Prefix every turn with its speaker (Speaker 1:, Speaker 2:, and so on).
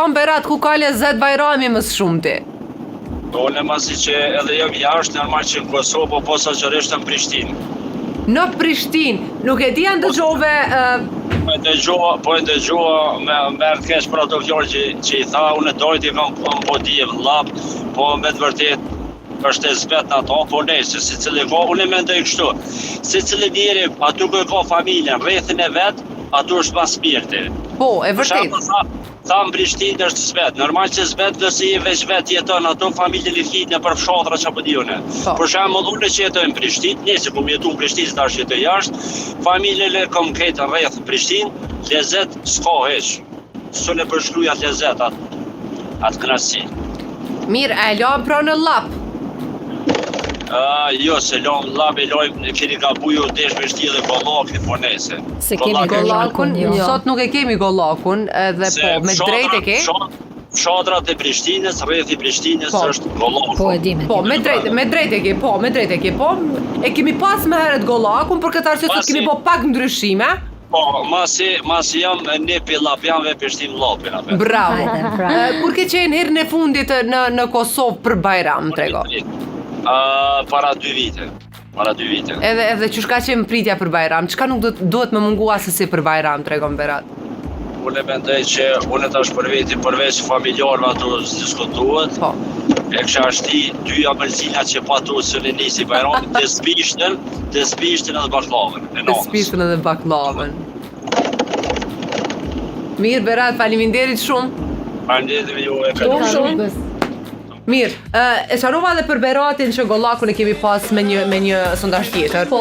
Speaker 1: thon Berat ku ka lezet Bajrami më së shumti?
Speaker 2: Unë masi që edhe jam jashtë, normal që në Kosovë, po posaçërisht në Prishtinë.
Speaker 1: Në Prishtinë, nuk e di ndëgjove
Speaker 2: Po e dëgjova me merr keq për ato fjalë që i tha, unë dojti kam po di e vëllap, po me të vërtet është e zbet ato, po nëse secili ka, unë mendoj kështu. Secili njeri aty ku ka familjen, rrethin e vet, aty është pas mirë.
Speaker 1: Po, e vërtet.
Speaker 2: Tha në Prishtinë është zbet. Normal që zbet nëse i veç vet jeton ato familjen e flit në për fshatra çapo diune. Për shembull, unë që jetoj në Prishtinë, nëse po jetu në Prishtinë tash jetoj jashtë, familjen e kam këtë rreth Prishtinë, lezet s'ka hiç. S'u përshkruaj atë lezet atë kënaqësi.
Speaker 1: Mirë, e la pra në llap.
Speaker 2: Jo, se lom llabe lojmë, keni gabuju desh me shtjellë kollakun po nese.
Speaker 3: Se kemi
Speaker 1: Kollakun, sot nuk e kemi kollakun, edhe po, me drejt e ke.
Speaker 2: Fshatrat e Prishtinës, rreth i Prishtinës është kollak.
Speaker 3: Po e di me.
Speaker 1: Po, me drejt e ke, po, me drejt e ke, po. E kemi pas me herët kollakun, për këtë arsye sot kemi po pak ndryshime.
Speaker 2: Po, masi jam ne pillap, jam ve Prishtinë llapin apo.
Speaker 1: Bravo. Kur ke qenë herën e fundit në Kosovë për Bajram, trego?
Speaker 2: Para 2 vite. Para 2 vite.
Speaker 1: Edhe që shka qenë pritja për Bajram, çka nuk duhet me mungua se si për Bajram, tregon Berat?
Speaker 2: Unë mendoj që unë tash për veti përveç familjarëve ato diskutohet.
Speaker 1: Po.
Speaker 2: E kisha shti 2 amëlsina që patu se në nisi Bajramit të spishten edhe baklavën.
Speaker 1: Të spishten edhe baklavën. Mirë Berat, faleminderit shumë.
Speaker 2: Faleminderit ju e
Speaker 3: Shumë.
Speaker 1: Mirë, e qarova dhe për Beratin që gollakun e kemi pas me një sondazh tjetër.
Speaker 3: Po.